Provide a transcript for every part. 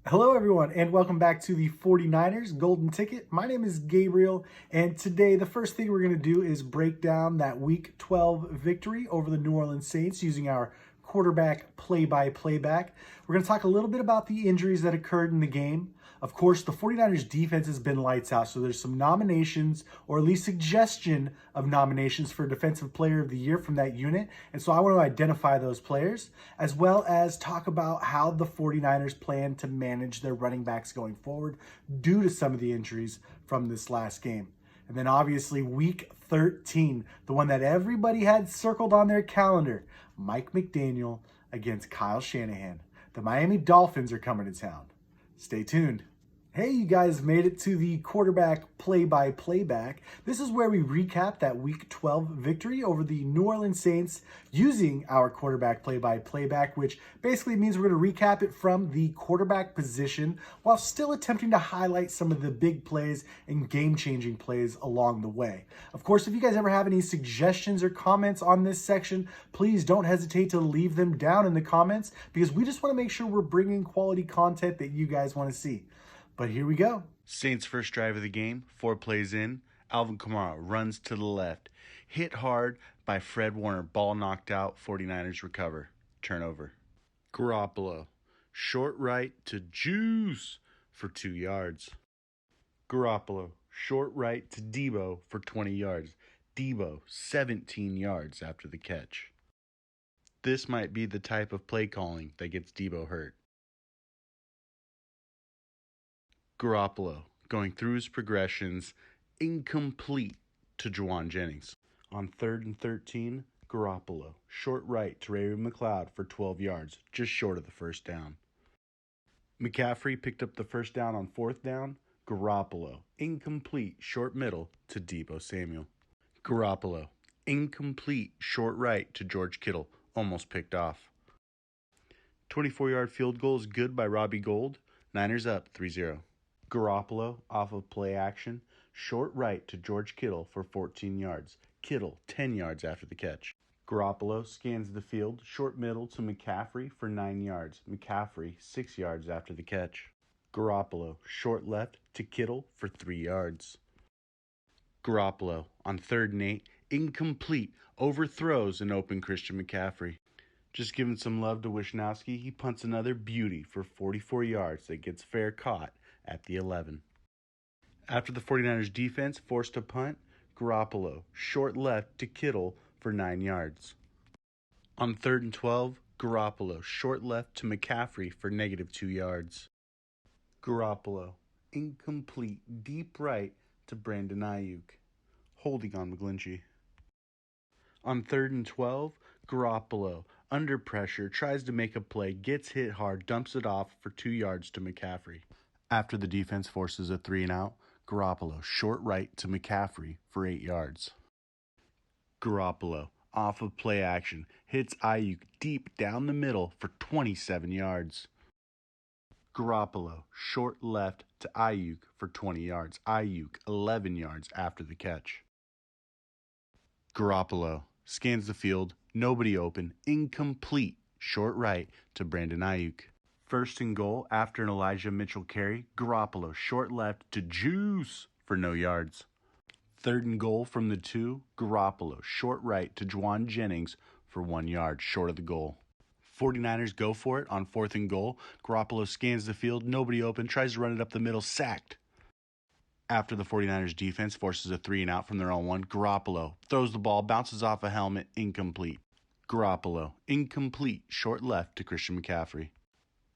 Hello everyone and welcome back to the 49ers Golden Ticket. My name is Gabriel and today the first thing we're going to do is break down that Week 12 victory over the New Orleans Saints using our quarterback play-by-playback. We're going to talk a little bit about the injuries that occurred in the game. Of course, the 49ers defense has been lights out, so there's some nominations, or at least suggestion of nominations for Defensive Player of the Year from that unit. And so I want to identify those players, as well as talk about how the 49ers plan to manage their running backs going forward due to some of the injuries from this last game. And then obviously Week 13, the one that everybody had circled on their calendar, Mike McDaniel against Kyle Shanahan. The Miami Dolphins are coming to town. Stay tuned. Hey, you guys made it to the quarterback play-by-playback. This is where we recap that Week 12 victory over the New Orleans Saints using our quarterback play-by-playback, which basically means we're going to recap it from the quarterback position while still attempting to highlight some of the big plays and game-changing plays along the way. Of course, if you guys ever have any suggestions or comments on this section, please don't hesitate to leave them down in the comments because we just want to make sure we're bringing quality content that you guys want to see. But here we go. Saints' first drive of the game, 4 plays in. Alvin Kamara runs to the left. Hit hard by Fred Warner. Ball knocked out. 49ers recover. Turnover. Garoppolo. Short right to Juice for 2 yards. Garoppolo. Short right to Debo for 20 yards. Debo, 17 yards after the catch. This might be the type of play calling that gets Debo hurt. Garoppolo going through his progressions, incomplete to Juwan Jennings. On 3rd and 13, Garoppolo, short right to Ray McLeod for 12 yards, just short of the first down. McCaffrey picked up the first down on 4th down. Garoppolo, incomplete, short middle to Deebo Samuel. Garoppolo, incomplete, short right to George Kittle, almost picked off. 24-yard field goal is good by Robbie Gould. Niners up 3-0. Garoppolo off of play action, short right to George Kittle for 14 yards. Kittle 10 yards after the catch. Garoppolo scans the field, short middle to McCaffrey for 9 yards. McCaffrey 6 yards after the catch. Garoppolo short left to Kittle for 3 yards. Garoppolo on 3rd and 8, incomplete, overthrows an open Christian McCaffrey. Just giving some love to Wishnowski, he punts another beauty for 44 yards that gets fair caught at the 11. After the 49ers defense forced a punt, Garoppolo short left to Kittle for 9 yards. On 3rd and 12, Garoppolo short left to McCaffrey for -2 yards. Garoppolo incomplete deep right to Brandon Ayuk, holding on McGlinchey. On 3rd and 12, Garoppolo, under pressure, tries to make a play, gets hit hard, dumps it off for 2 yards to McCaffrey. After the defense forces a 3-and-out, Garoppolo short right to McCaffrey for 8 yards. Garoppolo, off of play action, hits Ayuk deep down the middle for 27 yards. Garoppolo, short left to Ayuk for 20 yards. Ayuk, 11 yards after the catch. Garoppolo scans the field, nobody open, incomplete, short right to Brandon Ayuk. 1st and goal after an Elijah Mitchell carry, Garoppolo short left to Juice for no yards. 3rd and goal from the 2, Garoppolo short right to Juwan Jennings for 1 yard, short of the goal. 49ers go for it on 4th and goal. Garoppolo scans the field, nobody open, tries to run it up the middle, sacked. After the 49ers defense forces a 3-and-out from their own 1, Garoppolo throws the ball, bounces off a helmet, incomplete. Garoppolo, incomplete, short left to Christian McCaffrey.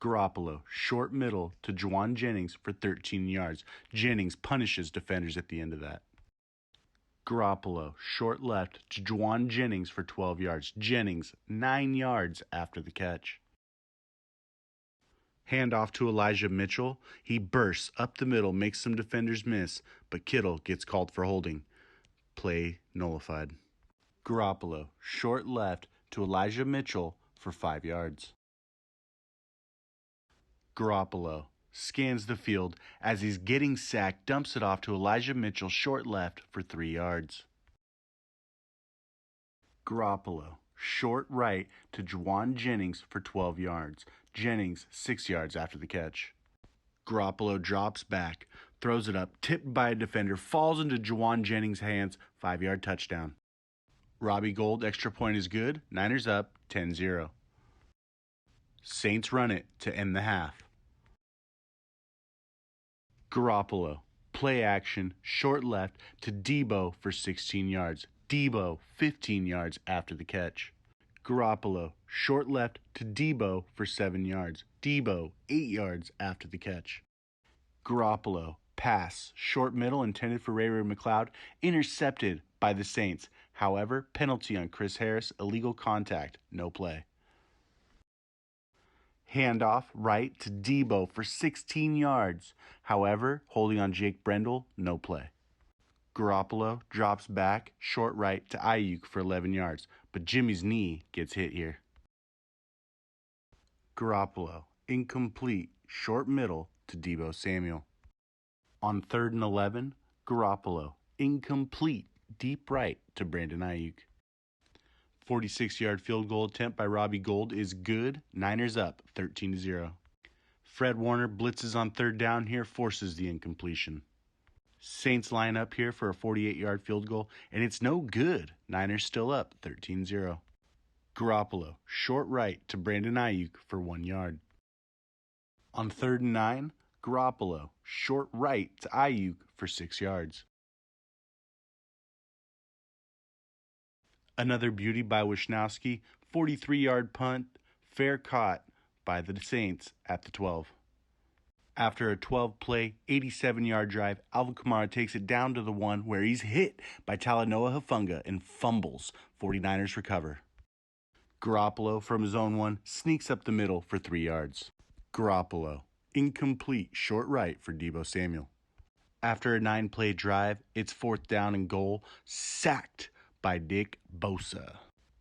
Garoppolo, short middle to Juwan Jennings for 13 yards. Jennings punishes defenders at the end of that. Garoppolo, short left to Juwan Jennings for 12 yards. Jennings, 9 yards after the catch. Handoff to Elijah Mitchell. He bursts up the middle, makes some defenders miss, but Kittle gets called for holding. Play nullified. Garoppolo, short left to Elijah Mitchell for 5 yards. Garoppolo scans the field as he's getting sacked, dumps it off to Elijah Mitchell, short left for 3 yards. Garoppolo, short right to Juwan Jennings for 12 yards. Jennings, 6 yards after the catch. Garoppolo drops back, throws it up, tipped by a defender, falls into Juwan Jennings' hands, 5-yard touchdown. Robbie Gould, extra point is good. Niners up 10-0. Saints run it to end the half. Garoppolo, play action, short left to Debo for 16 yards. Debo, 15 yards after the catch. Garoppolo, short left to Debo for 7 yards. Debo, 8 yards after the catch. Garoppolo, pass, short middle intended for Ray McCloud, intercepted by the Saints. However, penalty on Chris Harris, illegal contact, no play. Handoff right to Debo for 16 yards. However, holding on Jake Brendel, no play. Garoppolo drops back, short right to Ayuk for 11 yards, but Jimmy's knee gets hit here. Garoppolo, incomplete, short middle to Debo Samuel. On 3rd and 11, Garoppolo, incomplete, deep right to Brandon Ayuk. 46-yard field goal attempt by Robbie Gould is good. Niners up 13-0. Fred Warner blitzes on 3rd down here, forces the incompletion. Saints line up here for a 48-yard field goal, and it's no good. Niners still up 13-0. Garoppolo, short right to Brandon Ayuk for 1 yard. On 3rd and 9, Garoppolo, short right to Ayuk for 6 yards. Another beauty by Wisnowski, 43-yard punt, fair caught by the Saints at the 12. After a 12-play, 87-yard drive, Alvin Kamara takes it down to the 1 where he's hit by Talanoa Hufanga and fumbles. 49ers recover. Garoppolo from his own 1 sneaks up the middle for 3 yards. Garoppolo, incomplete, short right for Debo Samuel. After a 9-play drive, it's 4th down and goal, sacked by Nick Bosa.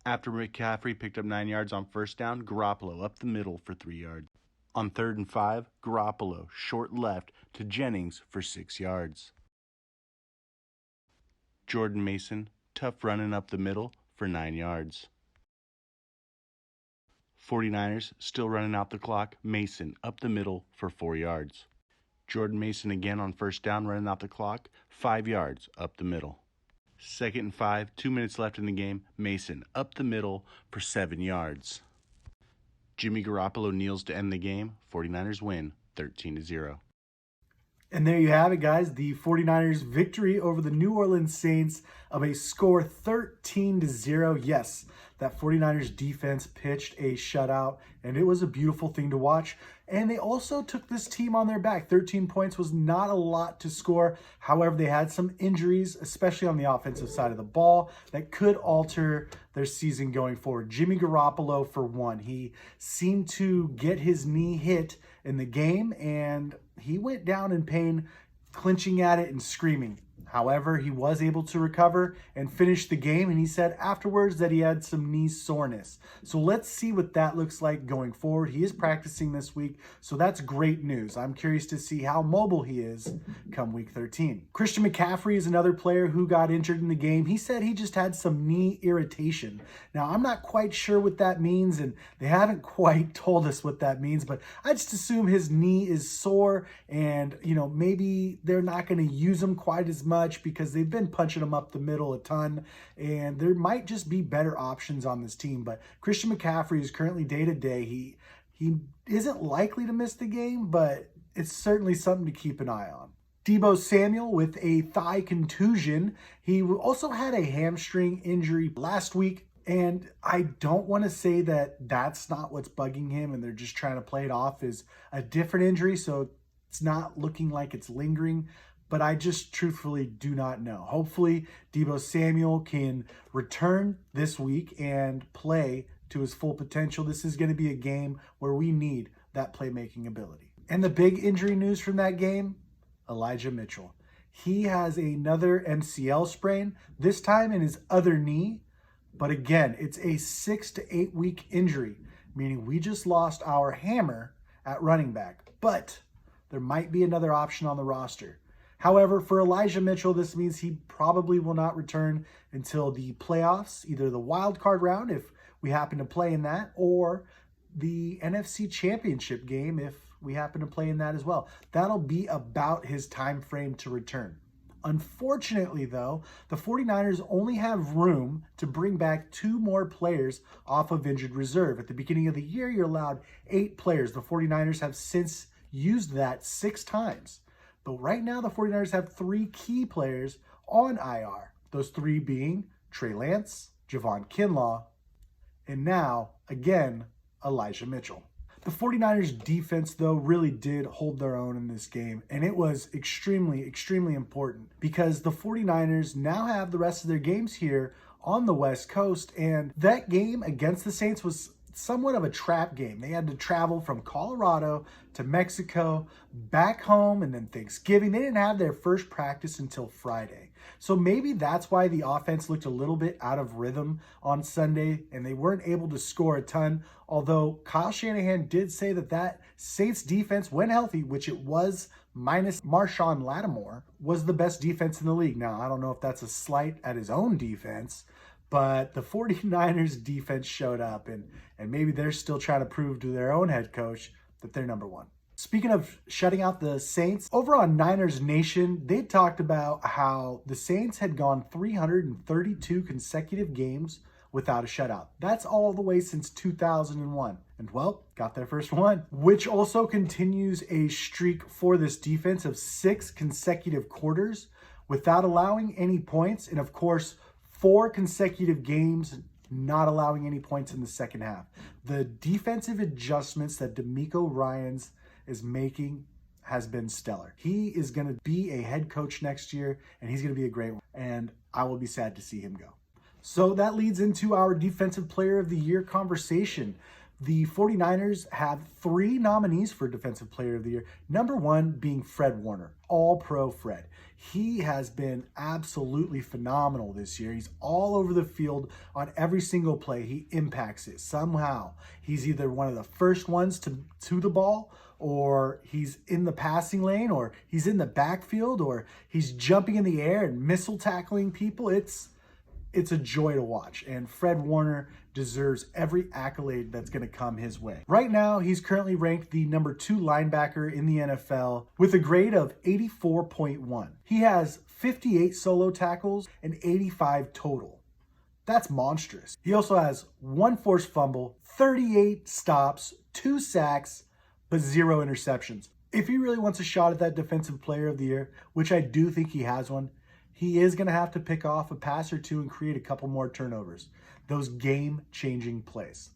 After McCaffrey picked up 9 yards on 1st down, Garoppolo up the middle for 3 yards. On 3rd and 5, Garoppolo short left to Jennings for 6 yards. Jordan Mason, tough running up the middle for 9 yards. 49ers still running out the clock. Mason up the middle for 4 yards. Jordan Mason again on 1st down running out the clock, 5 yards up the middle. 2nd and 5, 2 minutes left in the game. Mason up the middle for 7 yards. Jimmy Garoppolo kneels to end the game. 49ers win 13-0. And there you have it, guys. The 49ers victory over the New Orleans Saints of a score 13-0. Yes, that 49ers defense pitched a shutout, and it was a beautiful thing to watch. And they also took this team on their back. 13 points was not a lot to score. However, they had some injuries, especially on the offensive side of the ball, that could alter their season going forward. Jimmy Garoppolo, for one, he seemed to get his knee hit in the game, and he went down in pain, clinching at it and screaming. However, he was able to recover and finish the game, and he said afterwards that he had some knee soreness. So let's see what that looks like going forward. He is practicing this week, so that's great news. I'm curious to see how mobile he is come week 13. Christian McCaffrey is another player who got injured in the game. He said he just had some knee irritation. Now, I'm not quite sure what that means, and they haven't quite told us what that means, but I just assume his knee is sore, and maybe they're not going to use him quite as much because they've been punching him up the middle a ton, and there might just be better options on this team. But Christian McCaffrey is currently day-to-day. He isn't likely to miss the game, but it's certainly something to keep an eye on. Debo Samuel with a thigh contusion. He also had a hamstring injury last week, and I don't want to say that that's not what's bugging him and they're just trying to play it off as a different injury, so it's not looking like it's lingering. But I just truthfully do not know. Hopefully, Debo Samuel can return this week and play to his full potential. This is going to be a game where we need that playmaking ability. And the big injury news from that game, Elijah Mitchell. He has another MCL sprain, this time in his other knee. But again, it's a 6 to 8 week injury, meaning we just lost our hammer at running back. But there might be another option on the roster. However, for Elijah Mitchell, this means he probably will not return until the playoffs, either the wild card round if we happen to play in that, or the NFC Championship game if we happen to play in that as well. That'll be about his time frame to return. Unfortunately, though, the 49ers only have room to bring back 2 more players off of injured reserve. At the beginning of the year, you're allowed 8 players. The 49ers have since used that 6 times. But right now, the 49ers have 3 key players on IR. Those 3 being Trey Lance, Javon Kinlaw, and now, again, Elijah Mitchell. The 49ers defense, though, really did hold their own in this game, and it was extremely, extremely important because the 49ers now have the rest of their games here on the West Coast, and that game against the Saints was somewhat of a trap game. They had to travel from Colorado to Mexico, back home, and then Thanksgiving. They didn't have their first practice until Friday. So maybe that's why the offense looked a little bit out of rhythm on Sunday, and they weren't able to score a ton. Although Kyle Shanahan did say that Saints defense, when healthy, which it was minus Marshawn Lattimore, was the best defense in the league. Now, I don't know if that's a slight at his own defense, but the 49ers defense showed up, and maybe they're still trying to prove to their own head coach that they're number one. Speaking of shutting out the Saints, over on Niners Nation, they talked about how the Saints had gone 332 consecutive games without a shutout. That's all the way since 2001. And well, got their first one, which also continues a streak for this defense of 6 consecutive quarters without allowing any points. And of course, 4 consecutive games not allowing any points in the second half. The defensive adjustments that DeMeco Ryans is making has been stellar. He is going to be a head coach next year, and he's going to be a great one. And I will be sad to see him go. So that leads into our Defensive Player of the Year conversation. The 49ers have 3 nominees for Defensive Player of the Year. Number 1 being Fred Warner, All-Pro Fred. He has been absolutely phenomenal this year. He's all over the field on every single play. He impacts it somehow. He's either one of the first ones to the ball, or he's in the passing lane, or he's in the backfield, or he's jumping in the air and missile tackling people. It's a joy to watch, and Fred Warner deserves every accolade that's going to come his way. Right now, he's currently ranked the number 2 linebacker in the NFL with a grade of 84.1. He has 58 solo tackles and 85 total. That's monstrous. He also has 1 forced fumble, 38 stops, 2 sacks, but 0 interceptions. If he really wants a shot at that Defensive Player of the Year, which I do think he has one, he is going to have to pick off a pass or 2 and create a couple more turnovers. Those game-changing plays.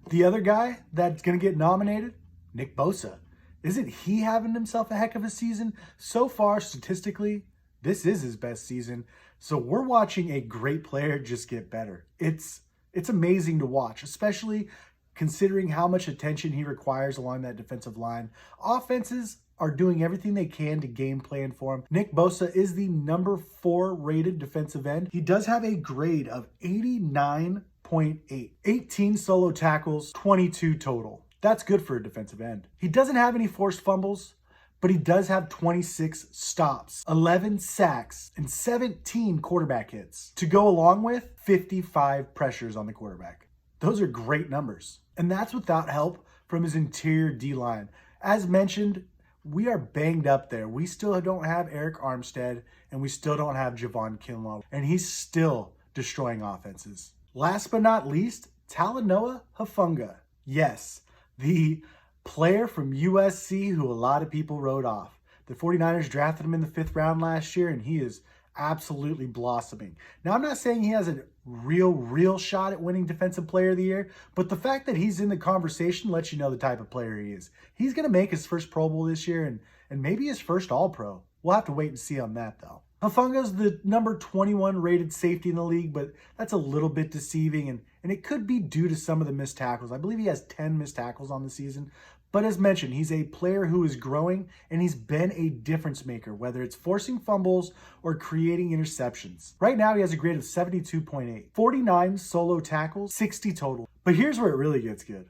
The other guy that's going to get nominated, Nick Bosa. Isn't he having himself a heck of a season? So far, statistically, this is his best season. So we're watching a great player just get better. It's amazing to watch, especially considering how much attention he requires along that defensive line. Offenses are doing everything they can to game plan for him. Nick Bosa is the number 4 rated defensive end. He does have a grade of 89.8. 18 solo tackles, 22 total. That's good for a defensive end. He doesn't have any forced fumbles, but he does have 26 stops, 11 sacks, and 17 quarterback hits to go along with 55 pressures on the quarterback. Those are great numbers. And that's without help from his interior D-line. As mentioned, we are banged up there. We still don't have Eric Armstead, and we still don't have Javon Kinlaw, and he's still destroying offenses. Last but not least, Talanoa Hufanga. Yes, the player from USC who a lot of people wrote off. The 49ers drafted him in the 5th round last year, and he is absolutely blossoming. Now, I'm not saying he has a real shot at winning Defensive Player of the Year, but the fact that he's in the conversation lets you know the type of player he is. He's going to make his first Pro Bowl this year and maybe his first All-Pro. We'll have to wait and see on that, though. Hufanga's the number 21 rated safety in the league, but that's a little bit deceiving, and it could be due to some of the missed tackles. I believe he has 10 missed tackles on the season. But as mentioned, he's a player who is growing, and he's been a difference maker, whether it's forcing fumbles or creating interceptions. Right now, he has a grade of 72.8. 49 solo tackles, 60 total. But here's where it really gets good.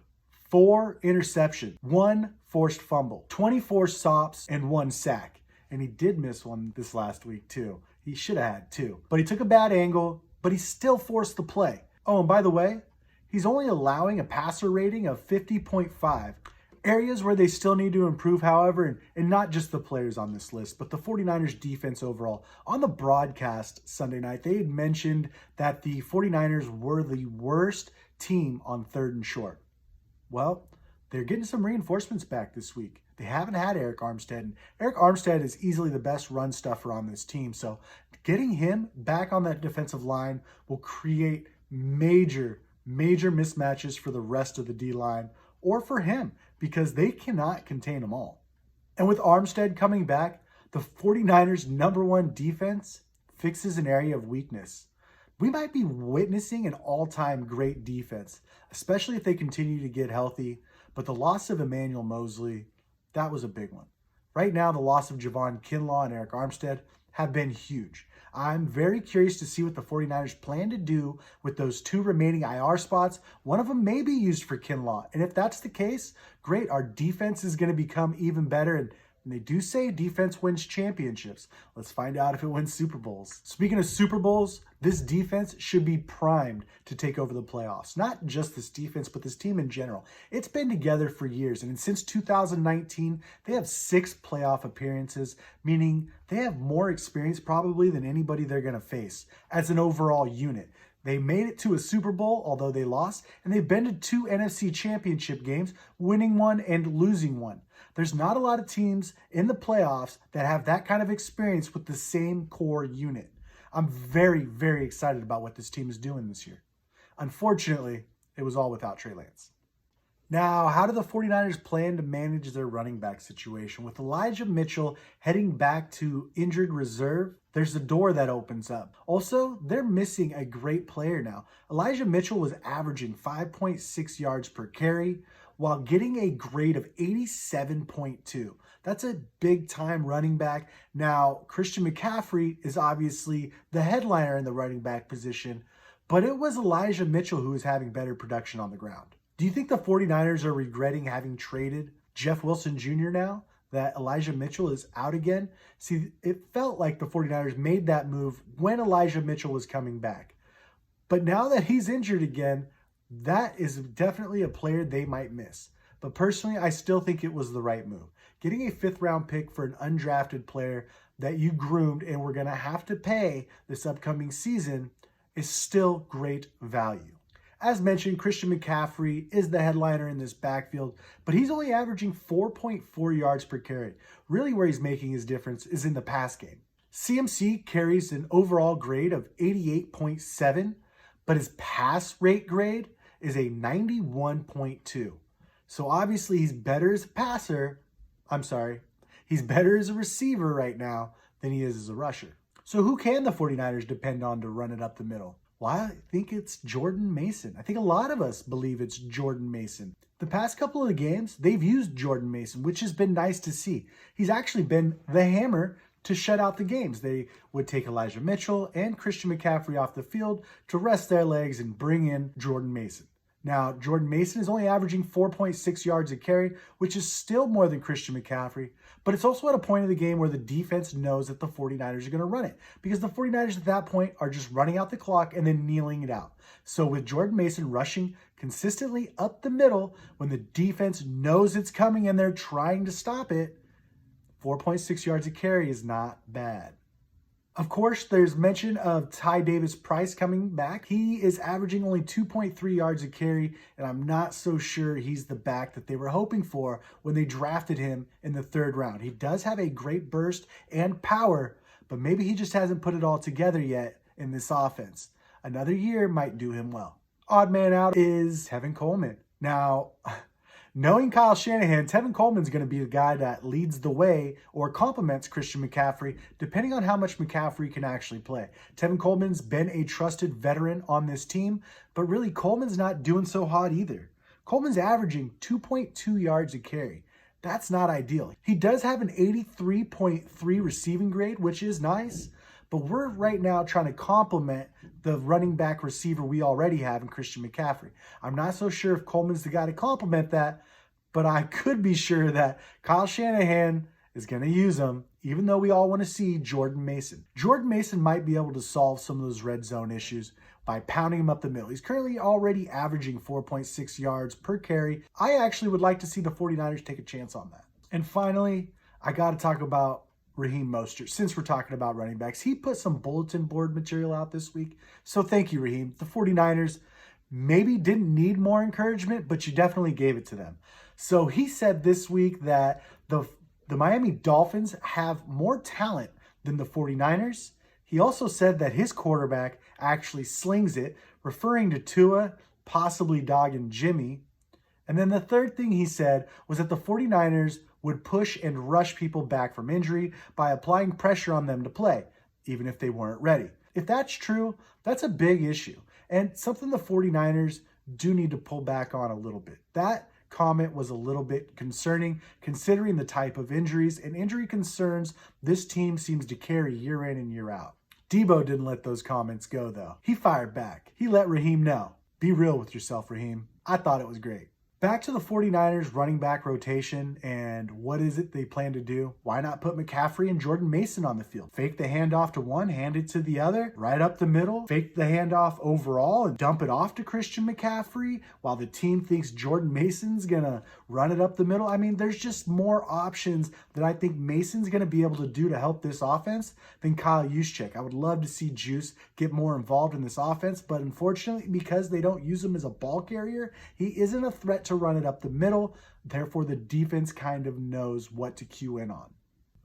4 interceptions, 1 forced fumble, 24 stops, and 1 sack. And he did miss one this last week, too. He should have had 2. But he took a bad angle, but he still forced the play. Oh, and by the way, he's only allowing a passer rating of 50.5. Areas where they still need to improve, however, and not just the players on this list, but the 49ers defense overall. On the broadcast Sunday night, they had mentioned that the 49ers were the worst team on 3rd and short. Well, they're getting some reinforcements back this week. They haven't had Eric Armstead, and Eric Armstead is easily the best run stuffer on this team. So getting him back on that defensive line will create major mismatches for the rest of the D-line or for him, because they cannot contain them all. And with Armstead coming back, the 49ers' #1 defense fixes an area of weakness. We might be witnessing an all-time great defense, especially if they continue to get healthy. But the loss of Emmanuel Mosley, that was a big one. Right now, the loss of Javon Kinlaw and Eric Armstead have been huge. I'm very curious to see what the 49ers plan to do with those 2 remaining IR spots. One of them may be used for Kinlaw. And if that's the case, great. Our defense is going to become even better. And they do say defense wins championships. Let's find out if it wins Super Bowls. Speaking of Super Bowls, this defense should be primed to take over the playoffs. Not just this defense, but this team in general. It's been together for years, and since 2019, they have 6 playoff appearances, meaning they have more experience probably than anybody they're going to face as an overall unit. They made it to a Super Bowl, although they lost, and they've been to 2 NFC championship games, winning one and losing one. There's not a lot of teams in the playoffs that have that kind of experience with the same core unit. I'm very excited about what this team is doing this year. Unfortunately, it was all without Trey Lance. Now, how do the 49ers plan to manage their running back situation? With Elijah Mitchell heading back to injured reserve, there's a door that opens up. Also, they're missing a great player now. Elijah Mitchell was averaging 5.6 yards per carry while getting a grade of 87.2. That's a big-time running back. Now, Christian McCaffrey is obviously the headliner in the running back position, but it was Elijah Mitchell who was having better production on the ground. Do you think the 49ers are regretting having traded Jeff Wilson Jr. now that Elijah Mitchell is out again? See, it felt like the 49ers made that move when Elijah Mitchell was coming back. But now that he's injured again, that is definitely a player they might miss. But personally, I still think it was the right move. Getting a 5th-round pick for an undrafted player that you groomed and we're going to have to pay this upcoming season is still great value. As mentioned, Christian McCaffrey is the headliner in this backfield, but he's only averaging 4.4 yards per carry. Really where he's making his difference is in the pass game. CMC carries an overall grade of 88.7, but his pass rate grade is a 91.2. So obviously he's better as a passer. He's better as a receiver right now than he is as a rusher. So who can the 49ers depend on to run it up the middle? Well, I think it's Jordan Mason. I think a lot of us believe it's Jordan Mason. The past couple of games, they've used Jordan Mason, which has been nice to see. He's actually been the hammer to shut out the games. They would take Elijah Mitchell and Christian McCaffrey off the field to rest their legs and bring in Jordan Mason. Now, Jordan Mason is only averaging 4.6 yards a carry, which is still more than Christian McCaffrey, but it's also at a point of the game where the defense knows that the 49ers are going to run it, because the 49ers at that point are just running out the clock and then kneeling it out. So with Jordan Mason rushing consistently up the middle when the defense knows it's coming and they're trying to stop it, 4.6 yards a carry is not bad. Of course, there's mention of Ty Davis-Price coming back. He is averaging only 2.3 yards a carry, and I'm not so sure he's the back that they were hoping for when they drafted him in the 3rd round. He does have a great burst and power, but maybe he just hasn't put it all together yet in this offense. Another year might do him well. Odd man out is Tevin Coleman. Now, knowing Kyle Shanahan, Tevin Coleman's going to be the guy that leads the way or complements Christian McCaffrey, depending on how much McCaffrey can actually play. Tevin Coleman's been a trusted veteran on this team, but really Coleman's not doing so hot either. Coleman's averaging 2.2 yards a carry. That's not ideal. He does have an 83.3 receiving grade, which is nice, but we're right now trying to complement the running back receiver we already have in Christian McCaffrey. I'm not so sure if Coleman's the guy to complement that, but I could be sure that Kyle Shanahan is going to use him, even though we all want to see Jordan Mason. Jordan Mason might be able to solve some of those red zone issues by pounding him up the middle. He's currently already averaging 4.6 yards per carry. I actually would like to see the 49ers take a chance on that. And finally, I got to talk about Raheem Mostert. Since we're talking about running backs, he put some bulletin board material out this week. So thank you, Raheem. The 49ers maybe didn't need more encouragement, but you definitely gave it to them. So he said this week that the Miami Dolphins have more talent than the 49ers. He also said that his quarterback actually slings it, referring to Tua, possibly dogging Jimmy. And then the third thing he said was that the 49ers would push and rush people back from injury by applying pressure on them to play, even if they weren't ready. If that's true, that's a big issue and something the 49ers do need to pull back on a little bit. That comment was a little bit concerning considering the type of injuries and injury concerns this team seems to carry year in and year out. Debo didn't let those comments go though. He fired back. He let Raheem know. Be real with yourself, Raheem. I thought it was great. Back to the 49ers running back rotation and what is it they plan to do? Why not put McCaffrey and Jordan Mason on the field? Fake the handoff to one, hand it to the other, right up the middle, fake the handoff overall and dump it off to Christian McCaffrey while the team thinks Jordan Mason's gonna run it up the middle. I mean, there's just more options that I think Mason's gonna be able to do to help this offense than Kyle Juszczyk. I would love to see Juice get more involved in this offense, but unfortunately, because they don't use him as a ball carrier, he isn't a threat to run it up the middle. Therefore, the defense kind of knows what to cue in on.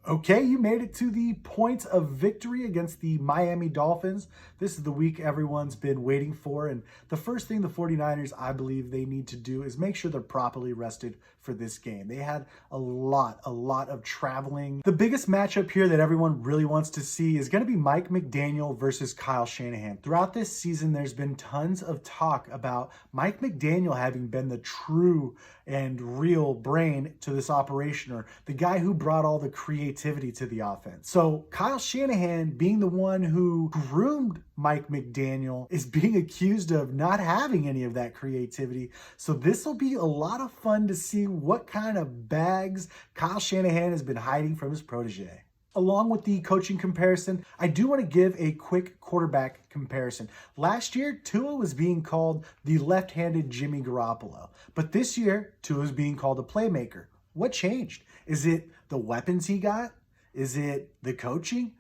Okay, you made it to the point of victory against the Miami Dolphins. This is the week everyone's been waiting for. And the first thing the 49ers, I believe they need to do is make sure they're properly rested for this game. They had a lot of traveling. The biggest matchup here that everyone really wants to see is going to be Mike McDaniel versus Kyle Shanahan. Throughout this season, there's been tons of talk about Mike McDaniel having been the true and real brain to this operation, or the guy who brought all the creativity to the offense. So Kyle Shanahan, being the one who groomed Mike McDaniel, is being accused of not having any of that creativity. So this will be a lot of fun to see what kind of bags Kyle Shanahan has been hiding from his protege. Along with the coaching comparison, I do want to give a quick quarterback comparison. Last year, Tua was being called the left-handed Jimmy Garoppolo, but this year, Tua is being called a playmaker. What changed? Is it the weapons he got? Is it the coaching?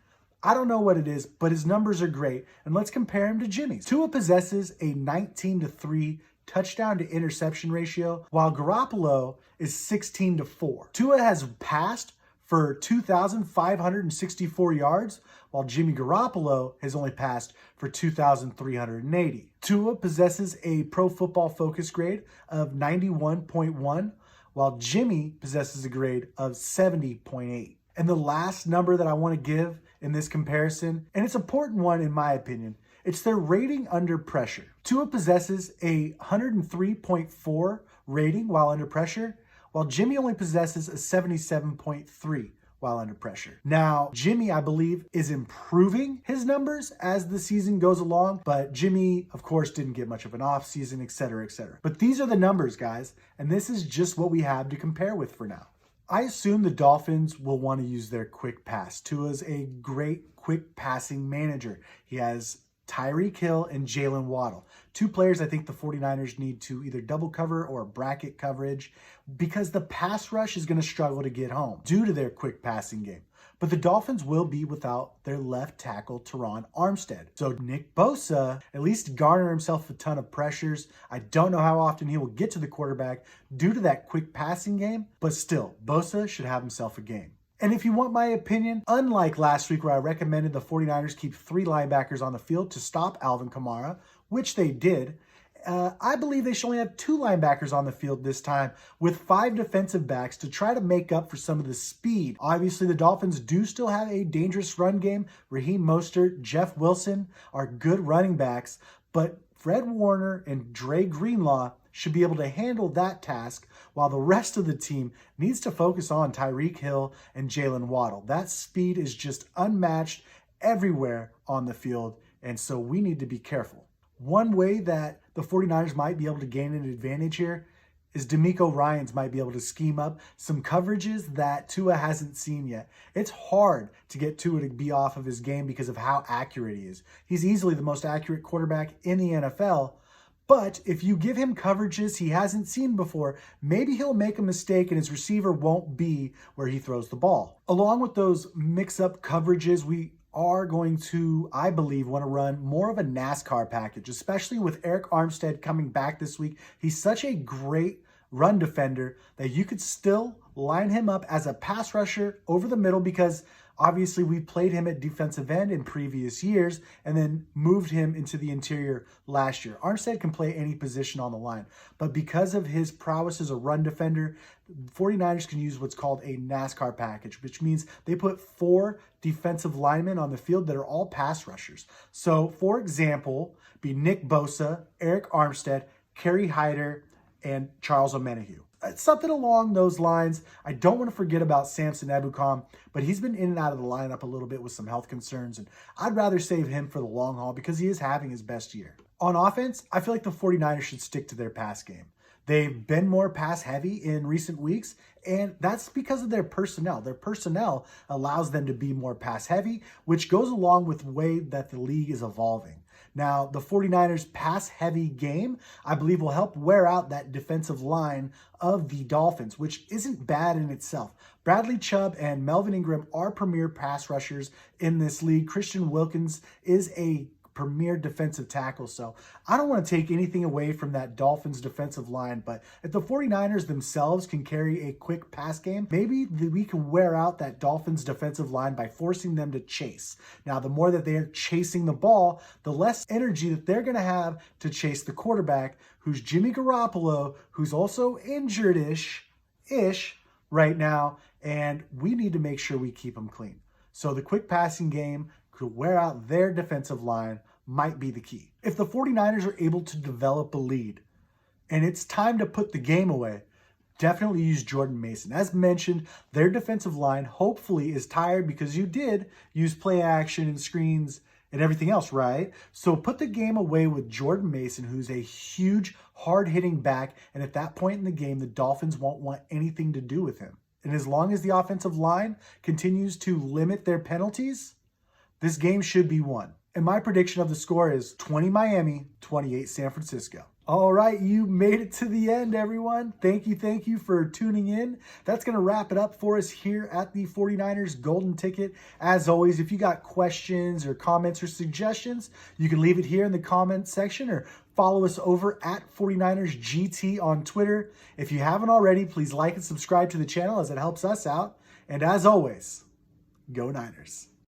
I don't know what it is, but his numbers are great, and let's compare him to Jimmy's. Tua possesses a 19-3 touchdown to interception ratio, while Garoppolo is 16-4. Tua has passed for 2,564 yards, while Jimmy Garoppolo has only passed for 2,380. Tua possesses a Pro Football Focus grade of 91.1, while Jimmy possesses a grade of 70.8. And the last number that I want to give in this comparison, and it's an important one in my opinion, it's their rating under pressure. Tua possesses a 103.4 rating while under pressure, while Jimmy only possesses a 77.3 while under pressure. Now, Jimmy, I believe, is improving his numbers as the season goes along, but Jimmy, of course, didn't get much of an offseason, etc., etc. But these are the numbers, guys, and this is just what we have to compare with for now. I assume the Dolphins will want to use their quick pass. Tua's a great quick passing manager. He has Tyreek Hill and Jalen Waddle. Two players I think the 49ers need to either double cover or bracket coverage because the pass rush is going to struggle to get home due to their quick passing game. But the Dolphins will be without their left tackle, Teron Armstead. So Nick Bosa at least garner himself a ton of pressures. I don't know how often he will get to the quarterback due to that quick passing game, but still, Bosa should have himself a game. And if you want my opinion, unlike last week where I recommended the 49ers keep 3 linebackers on the field to stop Alvin Kamara, which they did, I believe they should only have 2 linebackers on the field this time with 5 defensive backs to try to make up for some of the speed. Obviously, the Dolphins do still have a dangerous run game. Raheem Mostert, Jeff Wilson are good running backs, but Fred Warner and Dre Greenlaw should be able to handle that task while the rest of the team needs to focus on Tyreek Hill and Jalen Waddle. That speed is just unmatched everywhere on the field, and so we need to be careful. One way that the 49ers might be able to gain an advantage here is D'Amico Ryans might be able to scheme up some coverages that Tua hasn't seen yet. It's hard to get Tua to be off of his game because of how accurate he is. He's easily the most accurate quarterback in the NFL. But if you give him coverages he hasn't seen before, maybe he'll make a mistake and his receiver won't be where he throws the ball. Along with those mix-up coverages, we are going to, I believe, want to run more of a NASCAR package, especially with Eric Armstead coming back this week. He's such a great run defender that you could still line him up as a pass rusher over the middle, because obviously we played him at defensive end in previous years and then moved him into the interior last year. Armstead can play any position on the line, but because of his prowess as a run defender, 49ers can use what's called a NASCAR package, which means they put 4 defensive linemen on the field that are all pass rushers. So, for example, be Nick Bosa, Eric Armstead, Kerry Hyder, and Charles Omenihu. Something along those lines. I don't want to forget about Samson Ebukam, but he's been in and out of the lineup a little bit with some health concerns, and I'd rather save him for the long haul because he is having his best year. On offense, I feel like the 49ers should stick to their pass game. They've been more pass heavy in recent weeks, and that's because of their personnel. Their personnel allows them to be more pass heavy, which goes along with the way that the league is evolving. Now, the 49ers pass heavy game, I believe, will help wear out that defensive line of the Dolphins, which isn't bad in itself. Bradley Chubb and Melvin Ingram are premier pass rushers in this league. Christian Wilkins is a premier defensive tackle. So I don't want to take anything away from that Dolphins defensive line, but if the 49ers themselves can carry a quick pass game, maybe we can wear out that Dolphins defensive line by forcing them to chase. Now, the more that they're chasing the ball, the less energy that they're going to have to chase the quarterback, who's Jimmy Garoppolo, who's also injured-ish right now, and we need to make sure we keep him clean. So the quick passing game could wear out their defensive line might be the key. If the 49ers are able to develop a lead and it's time to put the game away, definitely use Jordan Mason. As mentioned, their defensive line hopefully is tired because you did use play action and screens and everything else, right? So put the game away with Jordan Mason, who's a huge, hard-hitting back, and at that point in the game, the Dolphins won't want anything to do with him. And as long as the offensive line continues to limit their penalties, this game should be won. And my prediction of the score is 20 Miami, 28 San Francisco. All right, you made it to the end, everyone. Thank you for tuning in. That's going to wrap it up for us here at the 49ers Golden Ticket. As always, if you got questions or comments or suggestions, you can leave it here in the comment section or follow us over at 49ers GT on Twitter. If you haven't already, please like and subscribe to the channel as it helps us out. And as always, go Niners.